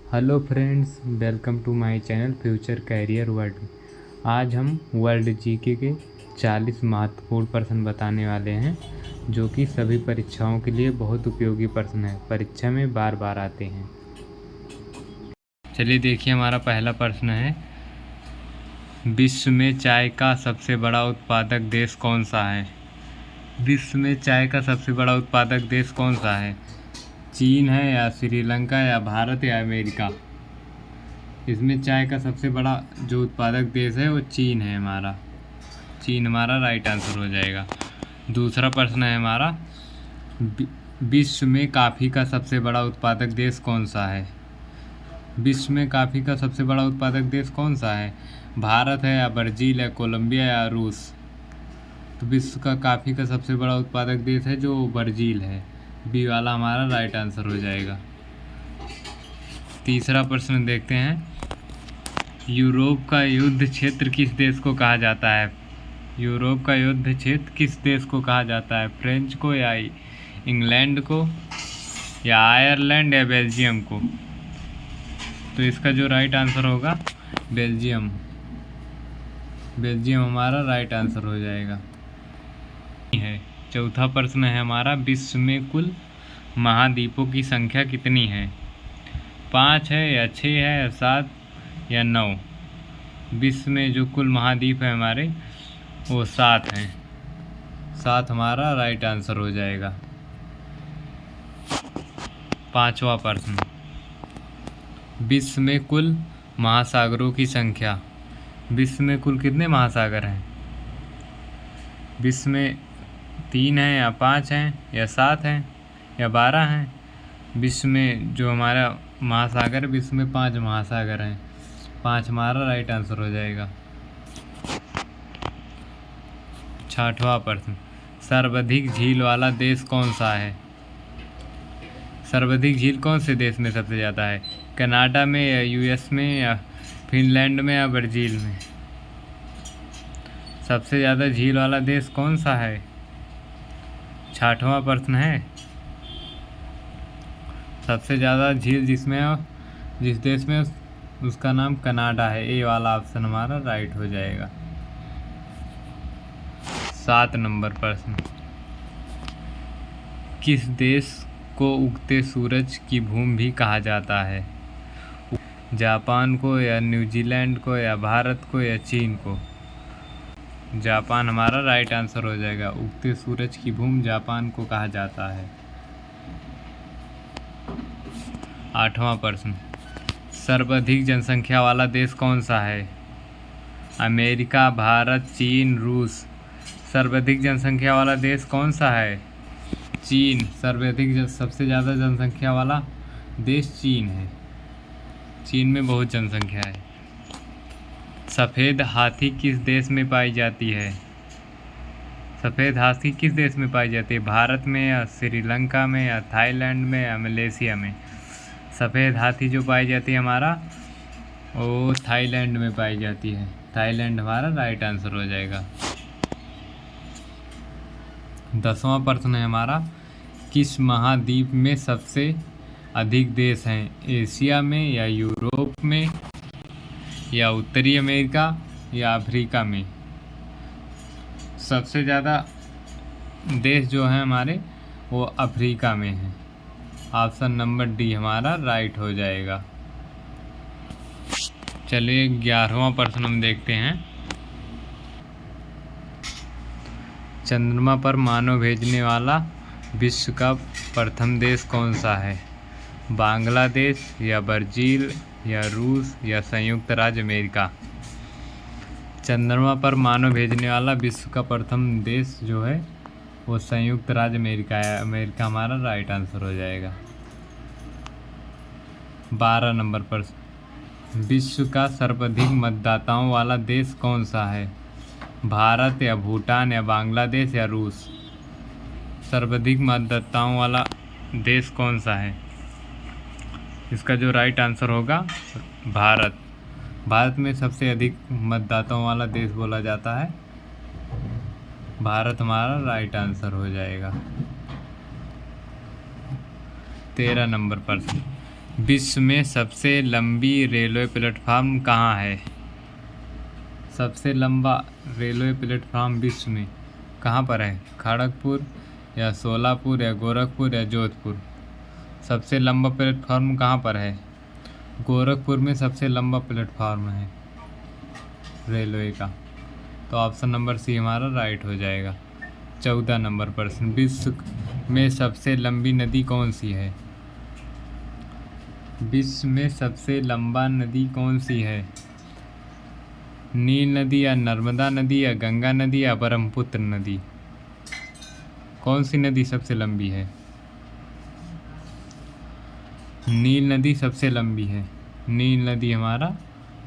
Hello friends, welcome to my channel future career world. आज हम world GK के 40 महत्वपूर्ण प्रश्न बताने वाले हैं जो कि सभी परीक्षाओं के लिए बहुत उपयोगी प्रश्न है, परीक्षा में बार बार आते हैं। चलिए देखिए, हमारा पहला प्रश्न है, विश्व में चाय का सबसे बड़ा उत्पादक देश कौन सा है? विश्व में चाय का सबसे बड़ा उत्पादक देश कौन सा है? चीन है या श्रीलंका या भारत या अमेरिका? इसमें चाय का सबसे बड़ा जो उत्पादक देश है वो चीन है। चीन हमारा राइट आंसर हो जाएगा। दूसरा प्रश्न है हमारा, विश्व में कॉफ़ी का सबसे बड़ा उत्पादक देश कौन सा है? विश्व में कॉफ़ी का सबसे बड़ा उत्पादक देश कौन सा है? भारत है या ब्राज़ील या कोलंबिया या रूस? तो विश्व का कॉफ़ी का सबसे बड़ा उत्पादक देश है जो ब्राज़ील है। बी वाला हमारा राइट आंसर हो जाएगा। तीसरा प्रश्न देखते हैं, यूरोप का युद्ध क्षेत्र किस देश को कहा जाता है? यूरोप का युद्ध क्षेत्र किस देश को कहा जाता है? फ्रेंच को या इंग्लैंड को या आयरलैंड या बेल्जियम को? तो इसका जो राइट आंसर होगा बेल्जियम। बेल्जियम हमारा राइट आंसर हो जाएगा। चौथा प्रश्न है हमारा, विश्व में कुल महाद्वीपों की संख्या कितनी है? 5 है या 6 है या 7 या 9? विश्व में जो कुल महाद्वीप है हमारे वो 7 हैं। 7 हमारा राइट आंसर हो जाएगा। पांचवा प्रश्न, विश्व में कुल महासागरों की संख्या। विश्व में कुल कितने महासागर हैं? विश्व में 3 हैं या 5 हैं या 7 हैं या 12 हैं? विश्व में जो हमारा महासागर, विश्व में 5 महासागर हैं। 5 हमारा राइट आंसर हो जाएगा। छठवां प्रश्न, सर्वाधिक झील वाला देश कौन सा है? सर्वाधिक झील कौन से देश में सबसे ज़्यादा है? कनाडा में या यूएस में या फिनलैंड में या ब्राज़ील में? सबसे ज़्यादा झील वाला देश कौन सा है? छठवां प्रश्न है, सबसे ज़्यादा झील जिस देश में उसका नाम कनाडा है। ए वाला ऑप्शन हमारा राइट हो जाएगा। 7 नंबर प्रश्न, किस देश को उगते सूरज की भूमि भी कहा जाता है? जापान को या न्यूजीलैंड को या भारत को या चीन को? जापान हमारा राइट आंसर हो जाएगा। उगते सूरज की भूमि जापान को कहा जाता है। 8वां प्रश्न, सर्वाधिक जनसंख्या वाला देश कौन सा है? अमेरिका, भारत, चीन, रूस? सर्वाधिक जनसंख्या वाला देश कौन सा है? चीन। सबसे ज़्यादा जनसंख्या वाला देश चीन है। चीन में बहुत जनसंख्या है। सफ़ेद हाथी किस देश में पाई जाती है? सफ़ेद हाथी किस देश में पाई जाती है? भारत में या श्रीलंका में या थाईलैंड में या मलेशिया में? सफ़ेद हाथी जो पाई जाती है हमारा वो थाईलैंड में पाई जाती है। थाईलैंड हमारा राइट आंसर हो जाएगा। 10वां प्रश्न है हमारा, किस महाद्वीप में सबसे अधिक देश हैं? एशिया में या यूरोप में या उत्तरी अमेरिका या अफ्रीका में? सबसे ज़्यादा देश जो हैं हमारे वो अफ्रीका में हैं। ऑप्शन नंबर डी हमारा राइट हो जाएगा। चलिए 11वां प्रश्न हम देखते हैं, चंद्रमा पर मानव भेजने वाला विश्व का प्रथम देश कौन सा है? बांग्लादेश या ब्राज़ील या रूस या संयुक्त राज्य अमेरिका? चंद्रमा पर मानव भेजने वाला विश्व का प्रथम देश जो है वो संयुक्त राज्य अमेरिका है। अमेरिका हमारा राइट आंसर हो जाएगा। 12 नंबर प्रश्न, विश्व का सर्वाधिक मतदाताओं वाला देश कौन सा है? भारत या भूटान या बांग्लादेश या रूस? सर्वाधिक मतदाताओं वाला देश कौन सा है? इसका जो राइट आंसर होगा भारत। भारत में सबसे अधिक मतदाताओं वाला देश बोला जाता है। भारत हमारा राइट आंसर हो जाएगा। 13 नंबर प्रश्न, विश्व में सबसे लंबी रेलवे प्लेटफार्म कहाँ है? सबसे लंबा रेलवे प्लेटफार्म विश्व में कहाँ पर है? खड़गपुर या सोलापुर या गोरखपुर या जोधपुर? सबसे लंबा प्लेटफार्म कहाँ पर है? गोरखपुर में सबसे लंबा प्लेटफार्म है रेलवे का। तो ऑप्शन नंबर सी हमारा राइट हो जाएगा। 14 नंबर प्रश्न, विश्व में सबसे लंबी नदी कौन सी है? विश्व में सबसे लंबा नदी कौन सी है? नील नदी या नर्मदा नदी या गंगा नदी या ब्रह्मपुत्र नदी? कौन सी नदी सबसे लंबी है? नील नदी सबसे लंबी है। नील नदी हमारा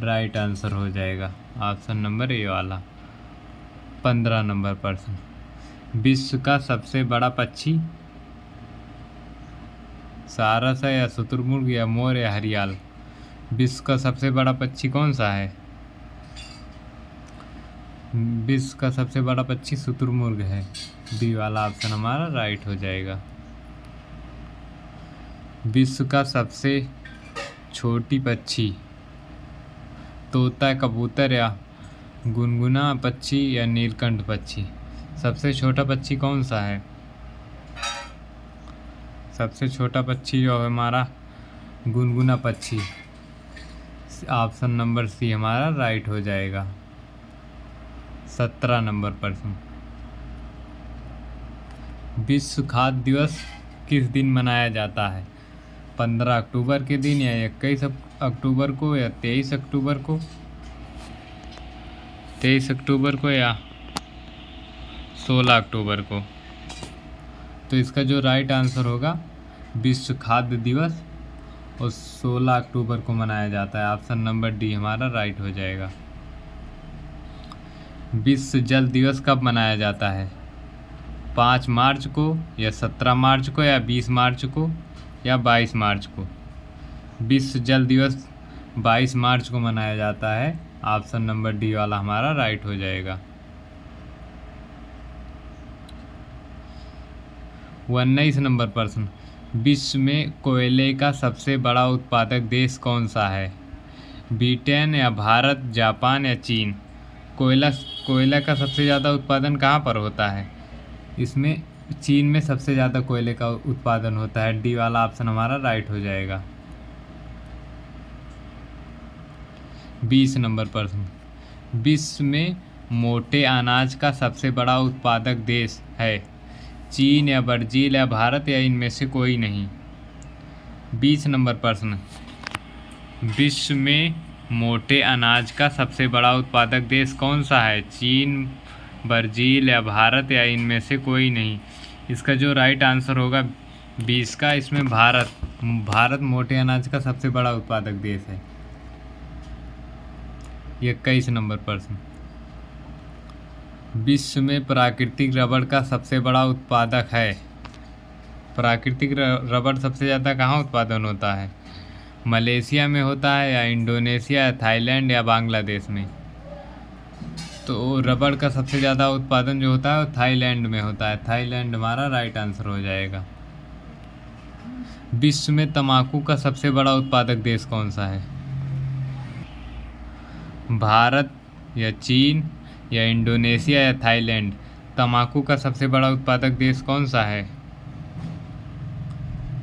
राइट आंसर हो जाएगा, ऑप्शन नंबर ए वाला। 15 नंबर प्रश्न, विश्व का सबसे बड़ा पक्षी सारस है या शुतुरमुर्ग या मोर या हरियाल? विश्व का सबसे बड़ा पक्षी कौन सा है? विश्व का सबसे बड़ा पक्षी शुतुरमुर्ग है। बी वाला ऑप्शन हमारा राइट हो जाएगा। विश्व का सबसे छोटी पक्षी तोता, कबूतर या गुनगुना पक्षी या नीलकंठ पक्षी? सबसे छोटा पक्षी कौन सा है? सबसे छोटा पक्षी जो है हमारा गुनगुना पक्षी। ऑप्शन नंबर सी हमारा राइट हो जाएगा। 17 नंबर प्रश्न, विश्व खाद्य दिवस किस दिन मनाया जाता है? 15 अक्टूबर के दिन या 21 अक्टूबर को या 23 अक्टूबर को? 23 अक्टूबर को या 16 अक्टूबर को? तो इसका जो राइट आंसर होगा विश्व खाद्य दिवस और 16 अक्टूबर को मनाया जाता है। ऑप्शन नंबर डी हमारा राइट हो जाएगा। विश्व जल दिवस कब मनाया जाता है? 5 मार्च को या 17 मार्च को या 20 मार्च को या 22 मार्च को? विश्व जल दिवस 22 मार्च को मनाया जाता है। ऑप्शन नंबर डी वाला हमारा राइट हो जाएगा। 19 नंबर प्रश्न, विश्व में कोयले का सबसे बड़ा उत्पादक देश कौन सा है? ब्रिटेन या भारत, जापान या चीन? कोयला का सबसे ज़्यादा उत्पादन कहाँ पर होता है? इसमें चीन में सबसे ज़्यादा कोयले का उत्पादन होता है। डी वाला ऑप्शन हमारा राइट हो जाएगा। 20 नंबर प्रश्न, विश्व में मोटे अनाज का सबसे बड़ा उत्पादक देश है? चीन या ब्राज़ील या भारत या इनमें से कोई नहीं? 20 नंबर प्रश्न, विश्व में मोटे अनाज का सबसे बड़ा उत्पादक देश कौन सा है? चीन, ब्राज़ील या भारत या इनमें से कोई नहीं? इसका जो राइट आंसर होगा 20 का, इसमें भारत मोटे अनाज का सबसे बड़ा उत्पादक देश है। 21 नंबर प्रश्न, विश्व में प्राकृतिक रबड़ का सबसे बड़ा उत्पादक है? प्राकृतिक रबड़ सबसे ज़्यादा कहाँ उत्पादन होता है? मलेशिया में होता है या इंडोनेशिया या थाईलैंड या बांग्लादेश में? तो रबड़ का सबसे ज़्यादा उत्पादन जो होता है वो थाईलैंड में होता है। थाईलैंड हमारा राइट आंसर हो जाएगा। विश्व में तंबाकू का सबसे बड़ा उत्पादक देश कौन सा है? भारत या चीन या इंडोनेशिया या थाईलैंड? तंबाकू का सबसे बड़ा उत्पादक देश कौन सा है?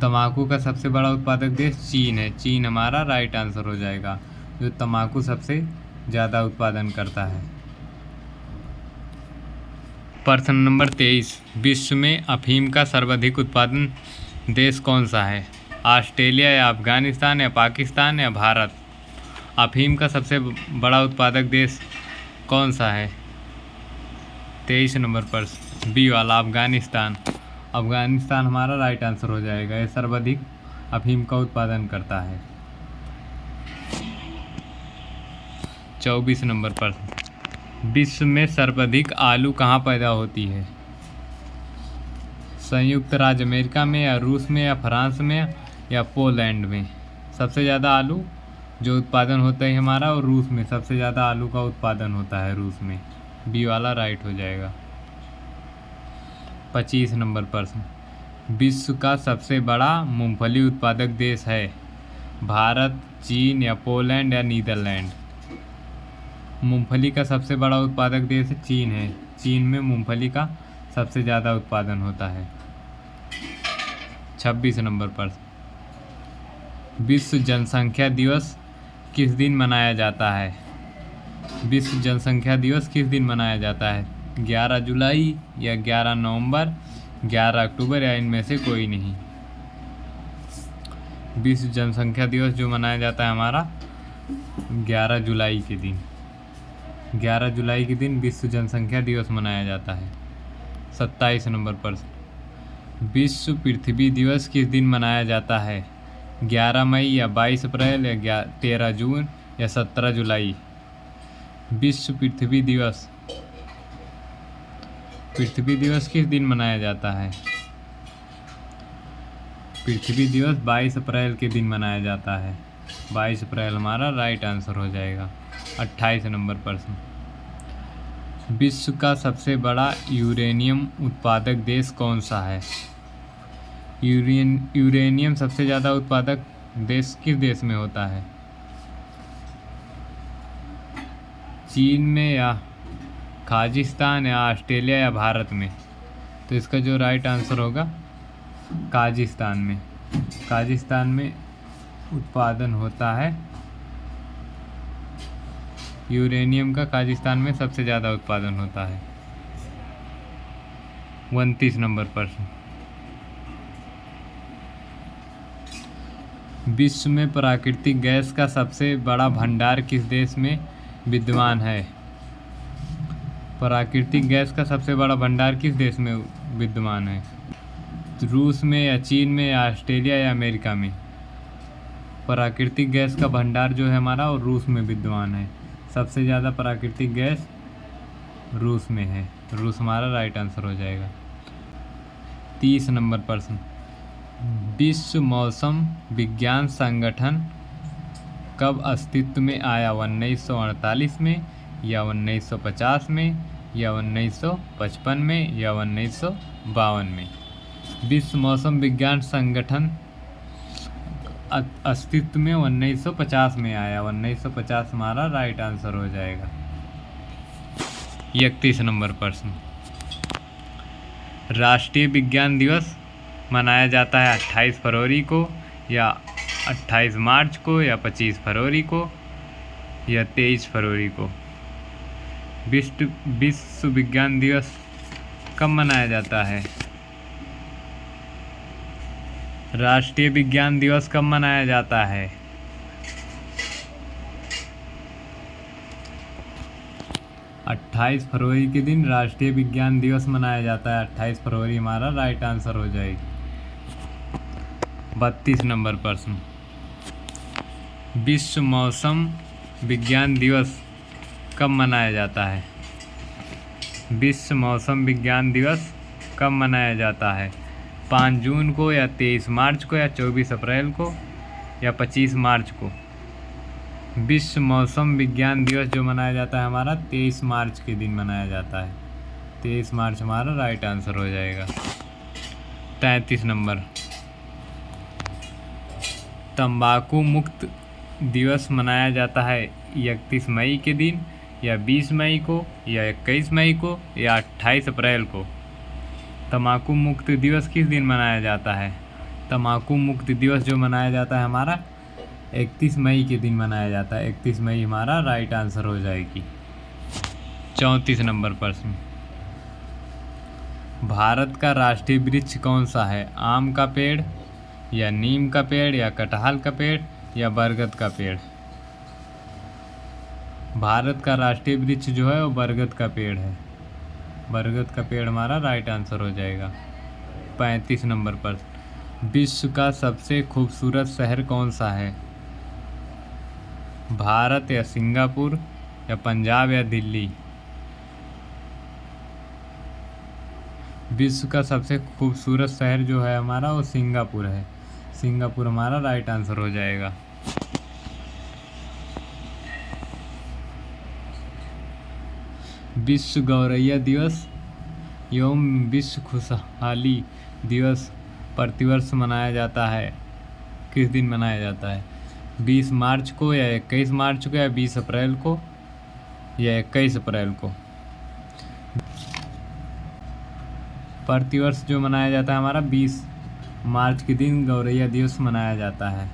तंबाकू का सबसे बड़ा उत्पादक देश चीन है। चीन हमारा राइट आंसर हो जाएगा, जो तंबाकू सबसे ज़्यादा उत्पादन करता है। प्रश्न नंबर 23, विश्व में अफीम का सर्वाधिक उत्पादन देश कौन सा है? ऑस्ट्रेलिया या अफगानिस्तान या पाकिस्तान या भारत? अफीम का सबसे बड़ा उत्पादक देश कौन सा है? 23 नंबर प्रश्न, बी वाला अफगानिस्तान। अफगानिस्तान हमारा राइट आंसर हो जाएगा। यह सर्वाधिक अफीम का उत्पादन करता है। 24 नंबर प्रश्न, विश्व में सर्वाधिक आलू कहाँ पैदा होती है? संयुक्त राज्य अमेरिका में या रूस में या फ्रांस में या पोलैंड में? सबसे ज़्यादा आलू जो उत्पादन होता है हमारा, और रूस में सबसे ज़्यादा आलू का उत्पादन होता है, रूस में। बी वाला राइट हो जाएगा। 25 नंबर प्रश्न, विश्व का सबसे बड़ा मूंगफली उत्पादक देश है? भारत, चीन या पोलैंड या नीदरलैंड। मूंगफली का सबसे बड़ा उत्पादक देश चीन है। चीन में मूंगफली का सबसे ज़्यादा उत्पादन होता है। 26 नंबर पर, विश्व जनसंख्या दिवस किस दिन मनाया जाता है? विश्व जनसंख्या दिवस किस दिन मनाया जाता है? 11 जुलाई या 11 नवंबर, 11 अक्टूबर या इनमें से कोई नहीं। विश्व जनसंख्या दिवस जो मनाया जाता है हमारा 11 जुलाई के दिन। 11 जुलाई के दिन विश्व जनसंख्या दिवस मनाया जाता है। 27 नंबर पर, विश्व पृथ्वी दिवस किस दिन मनाया जाता है? 11 मई या 22 अप्रैल या 13 जून या 17 जुलाई। विश्व पृथ्वी दिवस किस दिन मनाया जाता है? पृथ्वी दिवस 22 अप्रैल के दिन मनाया जाता है। 22 अप्रैल हमारा राइट आंसर हो जाएगा। 28 नंबर प्रश्न, विश्व का सबसे बड़ा यूरेनियम उत्पादक देश कौन सा है? यूरेनियम सबसे ज़्यादा उत्पादक देश किस देश में होता है? चीन में या काजाकिस्तान या ऑस्ट्रेलिया या भारत में? तो इसका जो राइट आंसर होगा काजाकिस्तान में। काजाकिस्तान में उत्पादन होता है यूरेनियम का। काजाकिस्तान में सबसे ज़्यादा उत्पादन होता है। 29 नंबर प्रश्न, विश्व में प्राकृतिक गैस का सबसे बड़ा भंडार किस देश में विद्यमान है? प्राकृतिक गैस का सबसे बड़ा भंडार किस देश में विद्यमान है? रूस में या चीन में या ऑस्ट्रेलिया या अमेरिका में? प्राकृतिक गैस का भंडार जो है हमारा वो रूस में विद्यमान है। सबसे ज़्यादा प्राकृतिक गैस रूस में है। रूस हमारा राइट आंसर हो जाएगा। 30 नंबर प्रश्न, विश्व मौसम विज्ञान संगठन कब अस्तित्व में आया? 1948 में या 1950 में या 1955 में या 1952 में? विश्व मौसम विज्ञान संगठन अस्तित्व में 1950 में आया। 1950 हमारा राइट आंसर हो जाएगा। 31 नंबर प्रश्न, राष्ट्रीय विज्ञान दिवस मनाया जाता है 28 फरवरी को या 28 मार्च को या 25 फरवरी को या 23 फरवरी को? विश्व विज्ञान दिवस कब मनाया जाता है? राष्ट्रीय विज्ञान दिवस कब मनाया जाता है? 28 फरवरी के दिन राष्ट्रीय विज्ञान दिवस मनाया जाता है। 28 फरवरी हमारा राइट आंसर हो जाएगी। 32 नंबर प्रश्न, विश्व मौसम विज्ञान दिवस कब मनाया जाता है? विश्व मौसम विज्ञान दिवस कब मनाया जाता है? 5 जून को या 23 मार्च को या 24 अप्रैल को या 25 मार्च को? विश्व मौसम विज्ञान दिवस जो मनाया जाता है हमारा 23 मार्च के दिन मनाया जाता है। 23 मार्च हमारा राइट आंसर हो जाएगा। 33 नंबर, तंबाकू मुक्त दिवस मनाया जाता है 31 मई के दिन या 20 मई को या 21 मई को या 28 अप्रैल को? तंबाकू मुक्त दिवस किस दिन मनाया जाता है? तंबाकू मुक्त दिवस जो मनाया जाता है हमारा 31 मई के दिन मनाया जाता है। 31 मई हमारा राइट आंसर हो जाएगी। 34 नंबर प्रश्न, भारत का राष्ट्रीय वृक्ष कौन सा है? आम का पेड़ या नीम का पेड़ या कटहल का पेड़ या बरगद का पेड़? भारत का राष्ट्रीय वृक्ष जो है वो बरगद का पेड़ है। बरगद का पेड़ हमारा राइट आंसर हो जाएगा। 35 नंबर पर, विश्व का सबसे खूबसूरत शहर कौन सा है? भारत या सिंगापुर या पंजाब या दिल्ली? विश्व का सबसे खूबसूरत शहर जो है हमारा वो सिंगापुर है। सिंगापुर हमारा राइट आंसर हो जाएगा। विश्व गौरैया दिवस एवं विश्व खुशहाली दिवस प्रतिवर्ष मनाया जाता है। किस दिन मनाया जाता है? 20 मार्च को या 21 मार्च को या 20 अप्रैल को या 21 अप्रैल को। प्रतिवर्ष जो मनाया जाता है हमारा 20 मार्च के दिन गौरैया दिवस मनाया जाता है।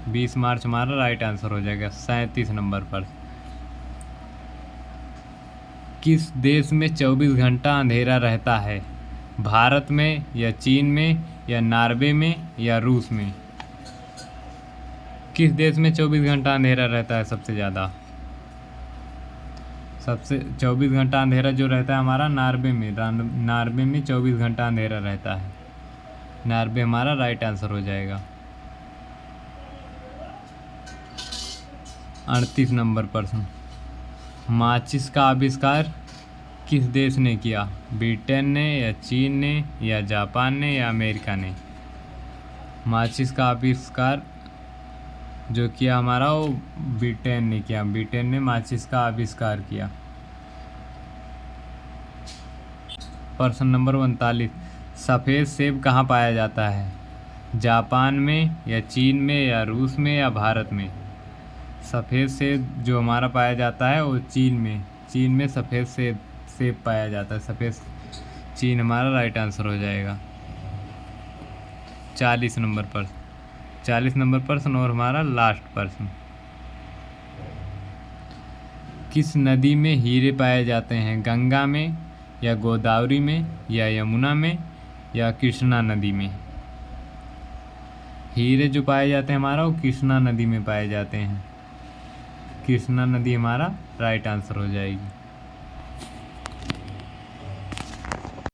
20 मार्च हमारा राइट आंसर हो जाएगा। 37 नंबर पर, किस देश में 24 घंटा अंधेरा रहता है? भारत में या चीन में या नॉर्वे में या रूस में? किस देश में 24 घंटा अंधेरा रहता है सबसे ज़्यादा? सबसे 24 घंटा अंधेरा जो रहता है हमारा नॉर्वे में। नॉर्वे में 24 घंटा अंधेरा रहता है। नॉर्वे हमारा राइट आंसर हो जाएगा। 38 नंबर प्रश्न, माचिस का आविष्कार किस देश ने किया? ब्रिटेन ने या चीन ने या जापान ने या अमेरिका ने? माचिस का आविष्कार जो किया हमारा वो ब्रिटेन ने किया। ब्रिटेन ने माचिस का आविष्कार किया। प्रश्न नंबर 39, सफ़ेद सेब कहाँ पाया जाता है? जापान में या चीन में या रूस में या भारत में? सफ़ेद सेब जो हमारा पाया जाता है वो चीन में। चीन में सफ़ेद सेब पाया जाता है। सफ़ेद चीन हमारा राइट आंसर हो जाएगा। 40 नंबर प्रश्न, 40 नंबर प्रश्न और हमारा लास्ट प्रश्न, किस नदी में हीरे पाए जाते हैं? गंगा में या गोदावरी में या यमुना में या कृष्णा नदी में? हीरे जो पाए जाते हैं हमारा वो कृष्णा नदी में पाए जाते हैं। कृष्णा नदी हमारा राइट आंसर हो जाएगी।